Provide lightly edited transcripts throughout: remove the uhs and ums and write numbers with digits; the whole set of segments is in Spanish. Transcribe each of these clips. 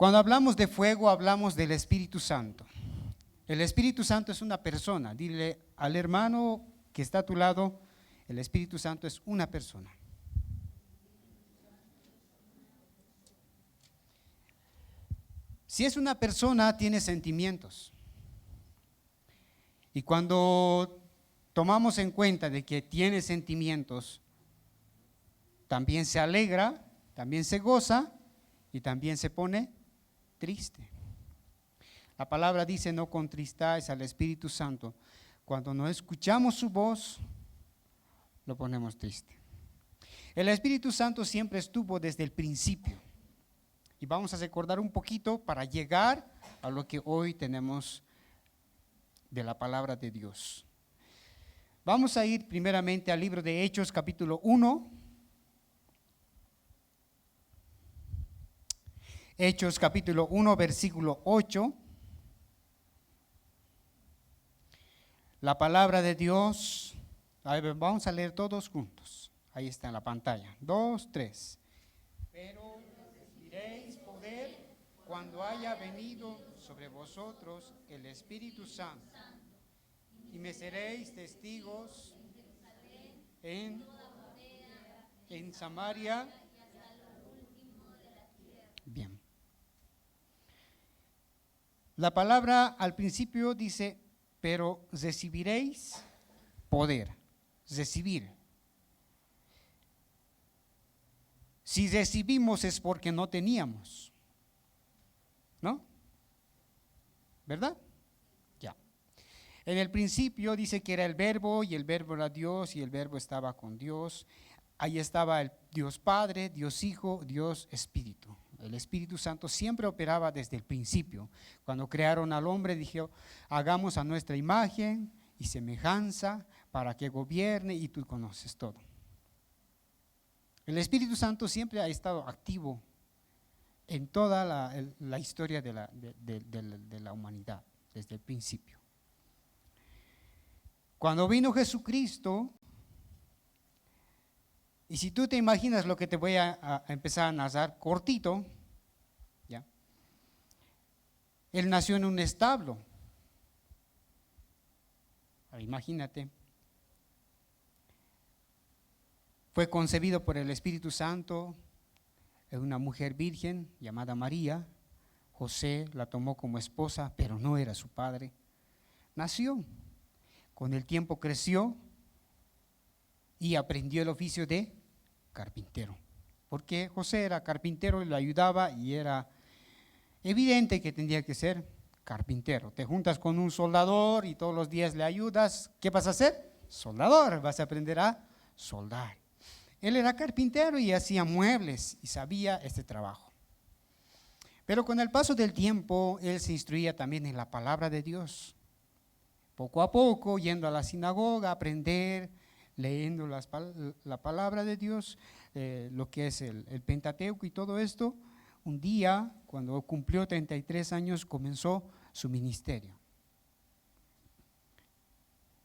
Cuando hablamos de fuego, hablamos del Espíritu Santo. El Espíritu Santo es una persona. Dile al hermano que está a tu lado, el Espíritu Santo es una persona. Si es una persona, tiene sentimientos. Y cuando tomamos en cuenta de que tiene sentimientos, también se alegra, también se goza y también se pone triste. La palabra dice: no contristáis al Espíritu Santo. Cuando no escuchamos su voz, lo ponemos triste. El Espíritu Santo siempre estuvo desde el principio. Y vamos a recordar un poquito para llegar a lo que hoy tenemos de la palabra de Dios. Vamos a ir primeramente al libro de Hechos, capítulo 1. Hechos, capítulo 1, versículo 8. La palabra de Dios, vamos a leer todos juntos. Ahí está en la pantalla. 2, 3. Pero recibiréis poder cuando haya venido sobre vosotros el Espíritu Santo, y me seréis testigos en Samaria. Bien. La palabra al principio dice: pero recibiréis poder. Recibir. Si recibimos es porque no teníamos, ¿no? ¿Verdad? Ya. En el principio dice que era el Verbo, y el Verbo era Dios, y el Verbo estaba con Dios. Ahí estaba el Dios Padre, Dios Hijo, Dios Espíritu. El Espíritu Santo siempre operaba desde el principio. Cuando crearon al hombre, dijo: hagamos a nuestra imagen y semejanza para que gobierne, y tú conoces todo. El Espíritu Santo siempre ha estado activo en toda la historia de la humanidad, desde el principio. Cuando vino Jesucristo, y si tú te imaginas lo que te voy a empezar a narrar cortito, ¿ya? Él nació en un establo. Imagínate. Fue concebido por el Espíritu Santo en una mujer virgen llamada María. José la tomó como esposa, pero no era su padre. Nació. Con el tiempo creció y aprendió el oficio de carpintero. Porque José era carpintero y lo ayudaba, y era evidente que tendría que ser carpintero. Te juntas con un soldador y todos los días le ayudas. ¿Qué vas a hacer? Soldador. Vas a aprender a soldar. Él era carpintero y hacía muebles y sabía este trabajo. Pero con el paso del tiempo, él se instruía también en la palabra de Dios. Poco a poco, yendo a la sinagoga, a aprender, leyendo la palabra de Dios, lo que es el Pentateuco y todo esto. Un día, cuando cumplió 33 años, comenzó su ministerio.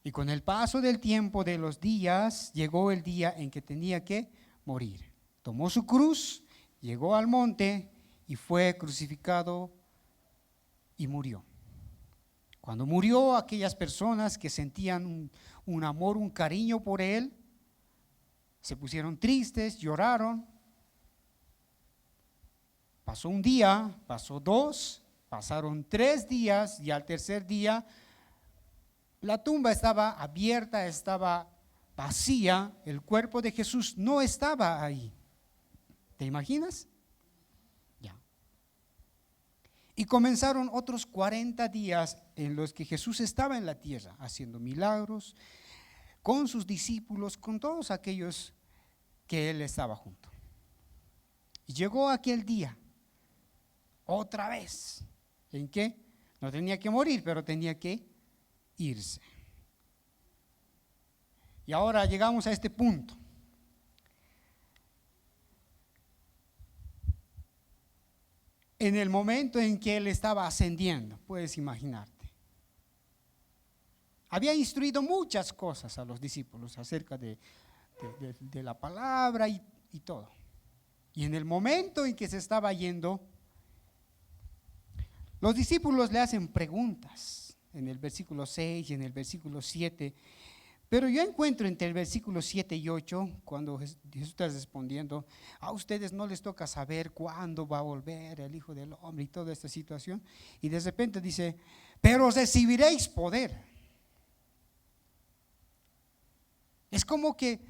Y con el paso del tiempo, de los días, llegó el día en que tenía que morir. Tomó su cruz, llegó al monte y fue crucificado y murió. Cuando murió, aquellas personas que sentían un amor, un cariño por él, se pusieron tristes, lloraron. Pasó un día, pasó 2, pasaron 3 días, y al tercer día la tumba estaba abierta, estaba vacía, el cuerpo de Jesús no estaba ahí. ¿Te imaginas? Ya. Y comenzaron otros 40 días en los que Jesús estaba en la tierra, haciendo milagros con sus discípulos, con todos aquellos que él estaba junto. Y llegó aquel día, otra vez, en que no tenía que morir, pero tenía que irse. Y ahora llegamos a este punto. En el momento en que él estaba ascendiendo, puedes imaginarte, había instruido muchas cosas a los discípulos acerca de la palabra y todo. Y en el momento en que se estaba yendo, Los discípulos le hacen preguntas en el versículo 6 y en el versículo 7, pero yo encuentro entre el versículo 7 y 8, cuando Jesús está respondiendo, a ustedes no les toca saber cuándo va a volver el Hijo del Hombre y toda esta situación, y de repente dice, pero recibiréis poder. Es como que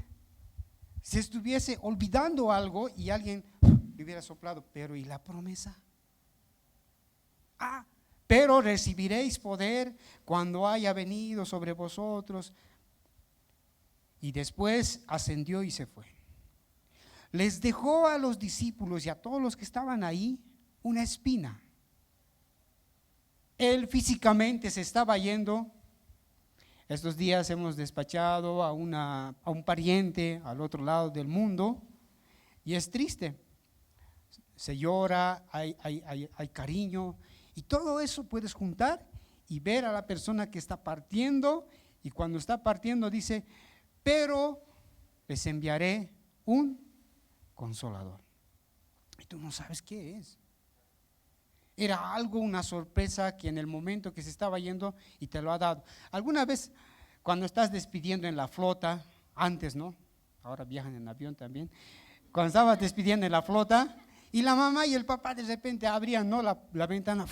se estuviese olvidando algo y alguien le hubiera soplado, pero ¿y la promesa? Pero recibiréis poder cuando haya venido sobre vosotros. Y después ascendió y se fue. Les dejó a los discípulos y a todos los que estaban ahí una espina. Él físicamente se estaba yendo. Estos días hemos despachado a un pariente al otro lado del mundo y es triste. Se llora, hay cariño y todo eso puedes juntar y ver a la persona que está partiendo, y cuando está partiendo dice, pero les enviaré un consolador. Y tú no sabes qué es. Era algo, una sorpresa que en el momento que se estaba yendo y te lo ha dado. Alguna vez cuando estás despidiendo en la flota, antes no, ahora viajan en avión también, cuando estabas despidiendo en la flota y la mamá y el papá de repente abrían, ¿no?, la ventana,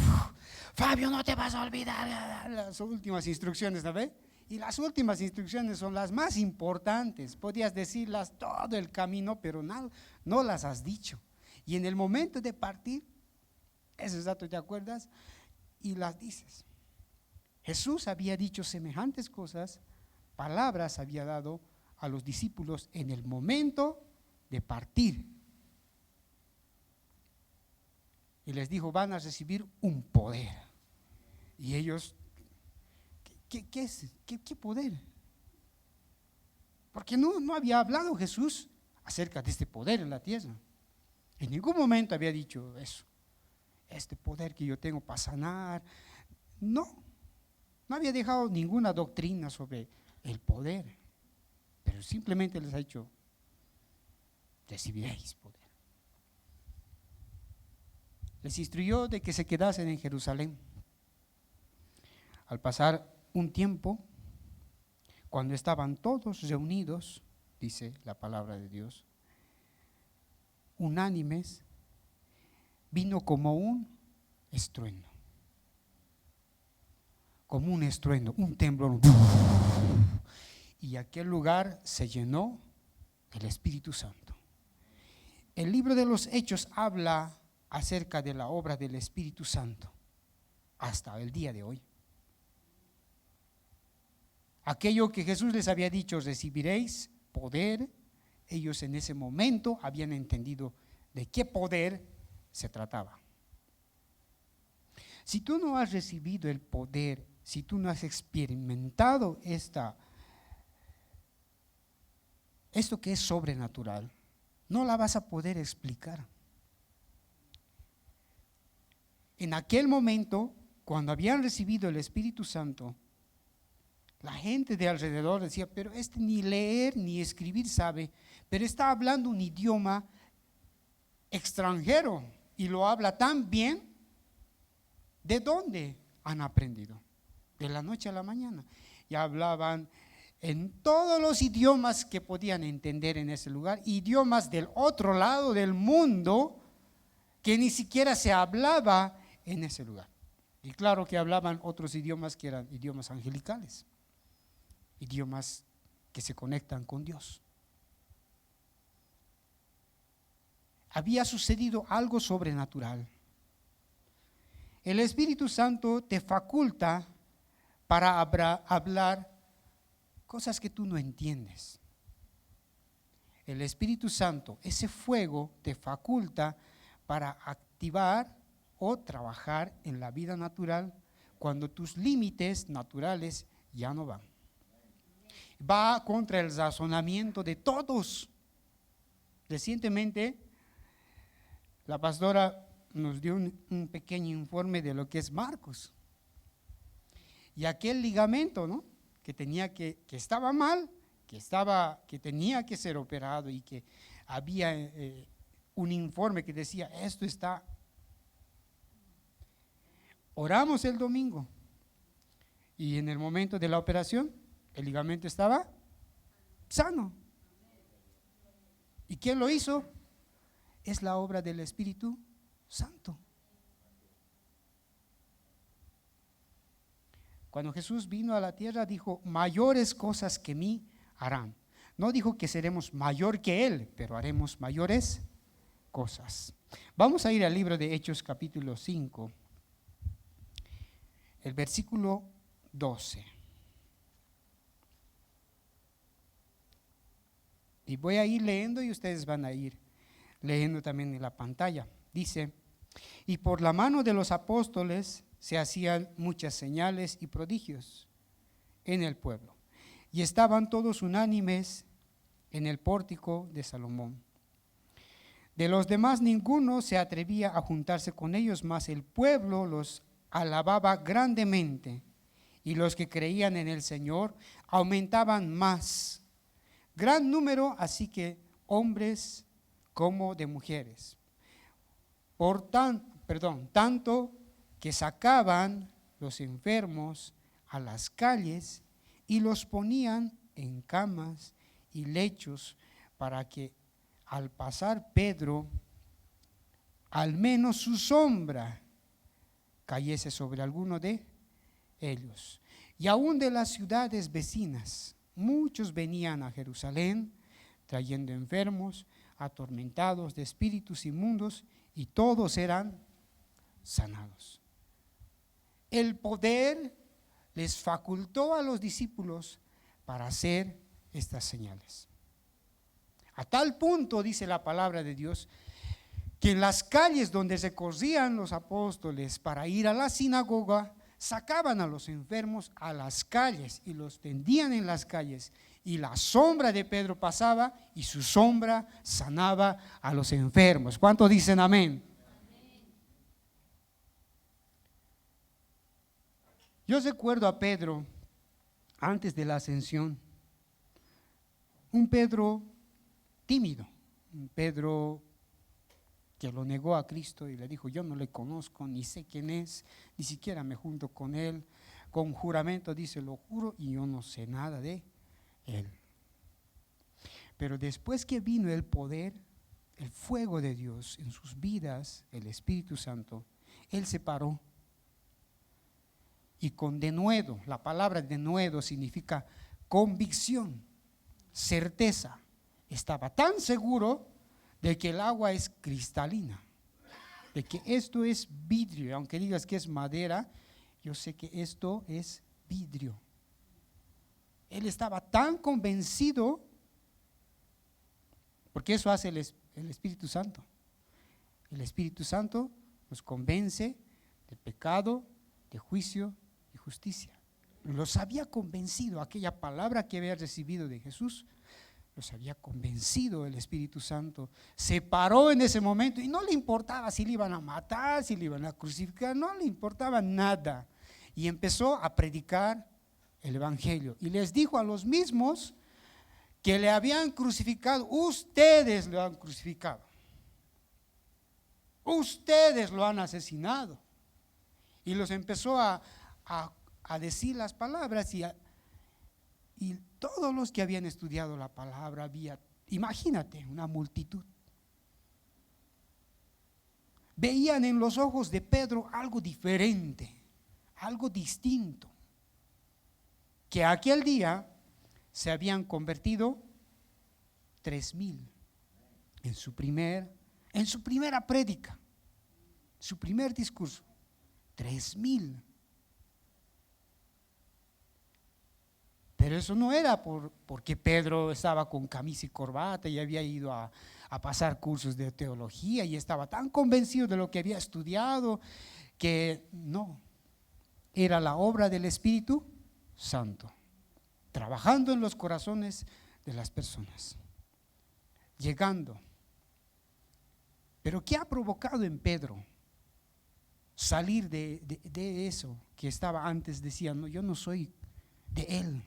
Fabio, no te vas a olvidar las últimas instrucciones, ¿no ves? Y las últimas instrucciones son las más importantes, podías decirlas todo el camino, pero no las has dicho. Y en el momento de partir, esos datos te acuerdas y las dices. Jesús había dicho semejantes cosas, palabras había dado a los discípulos en el momento de partir. Y les dijo, van a recibir un poder. Y ellos, ¿qué es? ¿Qué poder? Porque no había hablado Jesús acerca de este poder en la tierra. En ningún momento había dicho eso. Este poder que yo tengo para sanar. No había dejado ninguna doctrina sobre el poder. Pero simplemente les ha dicho, recibiréis poder. Les instruyó de que se quedasen en Jerusalén. Al pasar un tiempo, cuando estaban todos reunidos, dice la palabra de Dios, unánimes, vino como un estruendo, un temblor, y aquel lugar se llenó del Espíritu Santo. El libro de los Hechos habla acerca de la obra del Espíritu Santo hasta el día de hoy. Aquello que Jesús les había dicho, recibiréis poder, ellos en ese momento habían entendido de qué poder se trataba. Si tú no has recibido el poder, si tú no has experimentado esto que es sobrenatural, no la vas a poder explicar. En aquel momento, cuando habían recibido el Espíritu Santo, la gente de alrededor decía, pero ni leer ni escribir sabe, pero está hablando un idioma extranjero y lo habla tan bien. ¿De dónde han aprendido? De la noche a la mañana. Y hablaban en todos los idiomas que podían entender en ese lugar, idiomas del otro lado del mundo que ni siquiera se hablaba en ese lugar. Y claro que hablaban otros idiomas que eran idiomas angelicales, idiomas que se conectan con Dios. Había sucedido algo sobrenatural. El Espíritu Santo te faculta para hablar cosas que tú no entiendes. El Espíritu Santo, ese fuego, te faculta para activar o trabajar en la vida natural cuando tus límites naturales ya no van. Va contra el razonamiento de todos. Recientemente, la pastora nos dio un pequeño informe de lo que es Marcos. Y aquel ligamento, ¿no?, que estaba mal, que tenía que ser operado y que había un informe que decía, esto está. Oramos el domingo y en el momento de la operación el ligamento estaba sano. ¿Y quién lo hizo? Es la obra del Espíritu Santo. Cuando Jesús vino a la tierra dijo, mayores cosas que mí harán. No dijo que seremos mayor que Él, pero haremos mayores cosas. Vamos a ir al libro de Hechos capítulo 5, el versículo 12. Y voy a ir leyendo y ustedes van a ir leyendo también en la pantalla. Dice, y por la mano de los apóstoles se hacían muchas señales y prodigios en el pueblo. Y estaban todos unánimes en el pórtico de Salomón. De los demás ninguno se atrevía a juntarse con ellos, mas el pueblo los alababa grandemente. Y los que creían en el Señor aumentaban más. Gran número, así que hombres como de mujeres. Tanto que sacaban los enfermos a las calles y los ponían en camas y lechos para que al pasar Pedro, al menos su sombra cayese sobre alguno de ellos. Y aún de las ciudades vecinas, muchos venían a Jerusalén trayendo enfermos, atormentados de espíritus inmundos, y todos eran sanados. El poder les facultó a los discípulos para hacer estas señales. A tal punto, dice la palabra de Dios, que en las calles donde recorrían los apóstoles para ir a la sinagoga, sacaban a los enfermos a las calles y los tendían en las calles, y la sombra de Pedro pasaba y su sombra sanaba a los enfermos. ¿Cuántos dicen amén? Yo recuerdo a Pedro antes de la ascensión, un Pedro tímido, un Pedro que lo negó a Cristo y le dijo, yo no le conozco, ni sé quién es, ni siquiera me junto con él, con juramento dice, lo juro, y yo no sé nada de él. Pero después que vino el poder, el fuego de Dios en sus vidas, el Espíritu Santo, él se paró. Y con denuedo, la palabra denuedo significa convicción, certeza. Estaba tan seguro de que el agua es cristalina, de que esto es vidrio, aunque digas que es madera, yo sé que esto es vidrio. Él estaba tan convencido, porque eso hace el Espíritu Santo. El Espíritu Santo nos convence de pecado, de juicio y justicia. Los había convencido, aquella palabra que había recibido de Jesús, los había convencido el Espíritu Santo. Se paró en ese momento y no le importaba si le iban a matar, si le iban a crucificar, no le importaba nada. Y empezó a predicar el Evangelio. Y les dijo a los mismos que le habían crucificado, ustedes lo han crucificado. Ustedes lo han asesinado. Y los empezó a decir las palabras y todos los que habían estudiado la palabra, imagínate, una multitud. Veían en los ojos de Pedro algo diferente, algo distinto, que aquel día se habían convertido 3,000 en su primera prédica, su primer discurso, 3,000. Pero eso no era porque Pedro estaba con camisa y corbata y había ido a pasar cursos de teología y estaba tan convencido de lo que había estudiado, que no, era la obra del Espíritu Santo, trabajando en los corazones de las personas, llegando. Pero ¿qué ha provocado en Pedro salir de eso que estaba antes? Decía, no, yo no soy de él.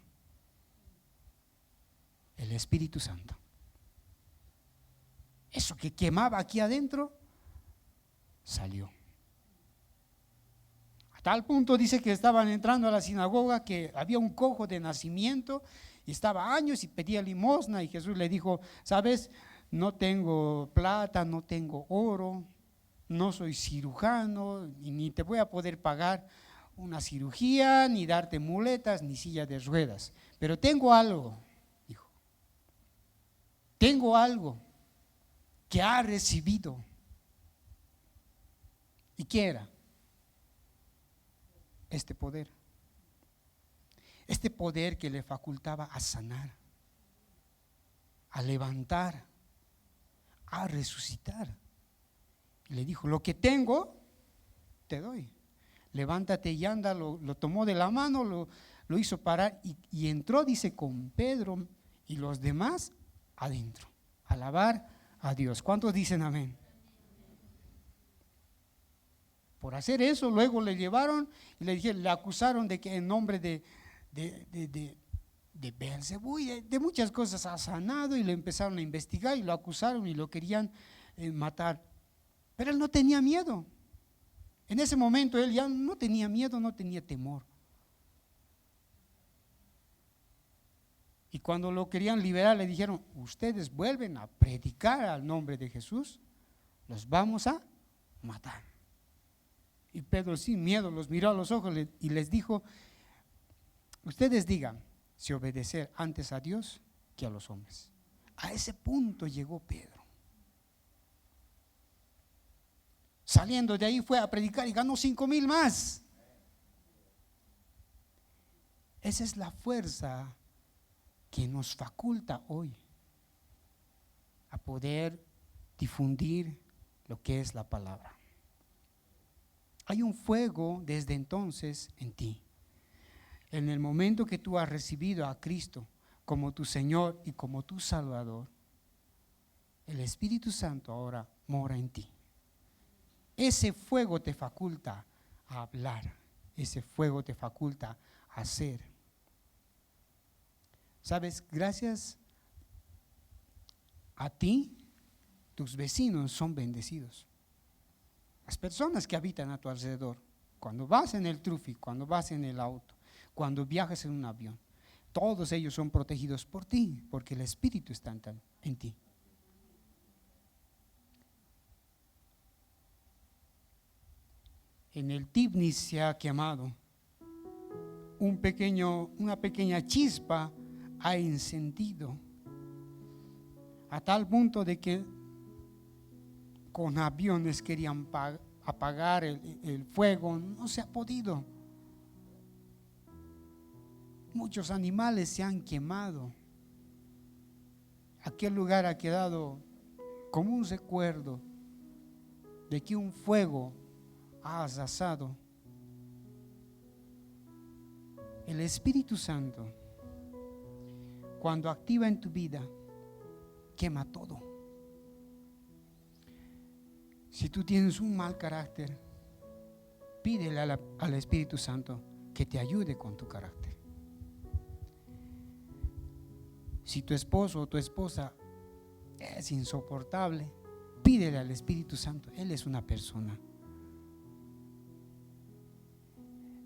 El Espíritu Santo. Eso que quemaba aquí adentro, salió. A Tal punto dice que estaban entrando a la sinagoga, que había un cojo de nacimiento y estaba años y pedía limosna, y Jesús le dijo, sabes, no tengo plata, no tengo oro, no soy cirujano y ni te voy a poder pagar una cirugía, ni darte muletas, ni silla de ruedas, pero tengo algo, dijo, tengo algo que ha recibido. ¿Y qué era? Este poder que le facultaba a sanar, a levantar, a resucitar. Y le dijo, lo que tengo, te doy. Levántate y anda. Lo tomó de la mano, lo hizo parar y entró, dice, con Pedro y los demás adentro, a alabar a Dios. ¿Cuántos dicen amén? Por hacer eso, luego le llevaron y le acusaron de que en nombre de Beelzebú y de muchas cosas ha sanado, y le empezaron a investigar y lo acusaron y lo querían matar. Pero él no tenía miedo. En ese momento él ya no tenía miedo, no tenía temor. Y cuando lo querían liberar le dijeron, ustedes vuelven a predicar al nombre de Jesús, los vamos a matar. Y Pedro sin miedo los miró a los ojos y les dijo, ustedes digan si obedecer antes a Dios que a los hombres. A ese punto llegó Pedro. Saliendo de ahí fue a predicar y ganó 5,000 más. Esa es la fuerza que nos faculta hoy a poder difundir lo que es la palabra. Hay un fuego desde entonces en ti. En el momento que tú has recibido a Cristo como tu Señor y como tu Salvador, el Espíritu Santo ahora mora en ti. Ese fuego te faculta a hablar, ese fuego te faculta a hacer. ¿Sabes? Gracias a ti, tus vecinos son bendecidos. Las personas que habitan a tu alrededor, cuando vas en el tráfico, cuando vas en el auto, cuando viajas en un avión, todos ellos son protegidos por ti, porque el Espíritu está en ti. En el Tibnis se ha quemado una pequeña chispa ha encendido a tal punto de que con aviones querían apagar el fuego, no se ha podido. Muchos animales se han quemado. Aquel lugar ha quedado como un recuerdo de que un fuego ha arrasado. El Espíritu Santo, cuando activa en tu vida, quema todo. Si tú tienes un mal carácter, pídele al Espíritu Santo que te ayude con tu carácter. Si tu esposo o tu esposa es insoportable, pídele al Espíritu Santo. Él es una persona.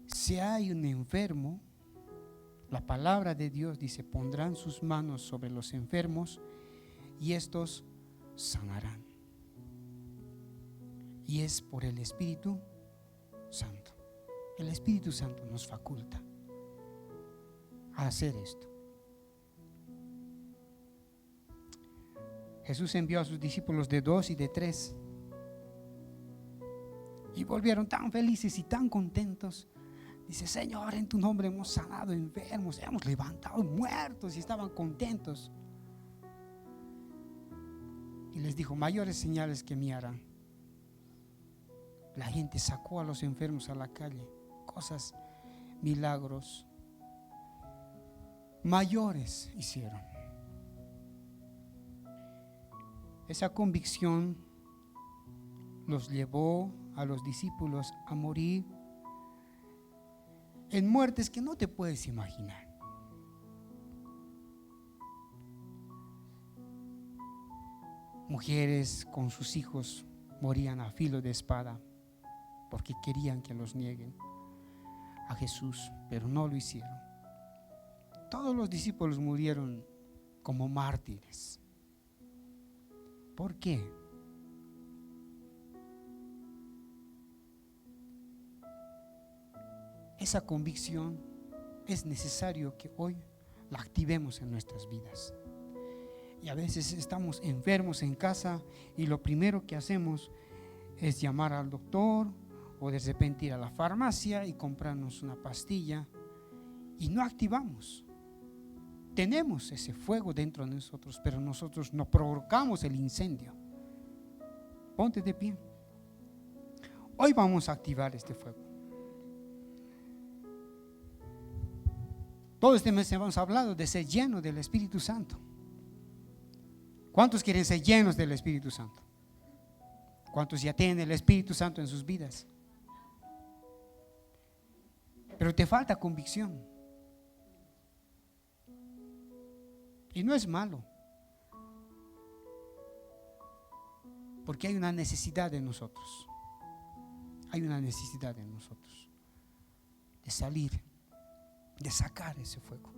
Si hay un enfermo, la palabra de Dios dice, pondrán sus manos sobre los enfermos y estos sanarán. Y es por el Espíritu Santo. El Espíritu Santo nos faculta a hacer esto. Jesús envió a sus discípulos de 2 y de 3 y volvieron tan felices y tan contentos. Dice, Señor, en tu nombre hemos sanado enfermos, hemos levantado muertos, y estaban contentos. Y les dijo, mayores señales que me harán. La gente sacó a los enfermos a la calle, cosas, milagros mayores hicieron. Esa convicción los llevó a los discípulos a morir en muertes que no te puedes imaginar. Mujeres con sus hijos morían a filo de espada porque querían que los nieguen. a Jesús, pero no lo hicieron. Todos los discípulos murieron como mártires. ¿Por qué? Esa convicción es necesario que hoy la activemos en nuestras vidas. Y a veces estamos enfermos en casa y lo primero que hacemos es llamar al doctor o de repente ir a la farmacia y comprarnos una pastilla y no activamos. Tenemos ese fuego dentro de nosotros, pero nosotros no provocamos el incendio. Ponte de pie. Hoy vamos a activar este fuego. Todo este mes hemos hablado de ser llenos del Espíritu Santo. ¿Cuántos quieren ser llenos del Espíritu Santo? ¿Cuántos ya tienen el Espíritu Santo en sus vidas? Pero te falta convicción. Y no es malo, porque hay una necesidad de nosotros. Hay una necesidad de nosotros de salir, de sacar ese fuego.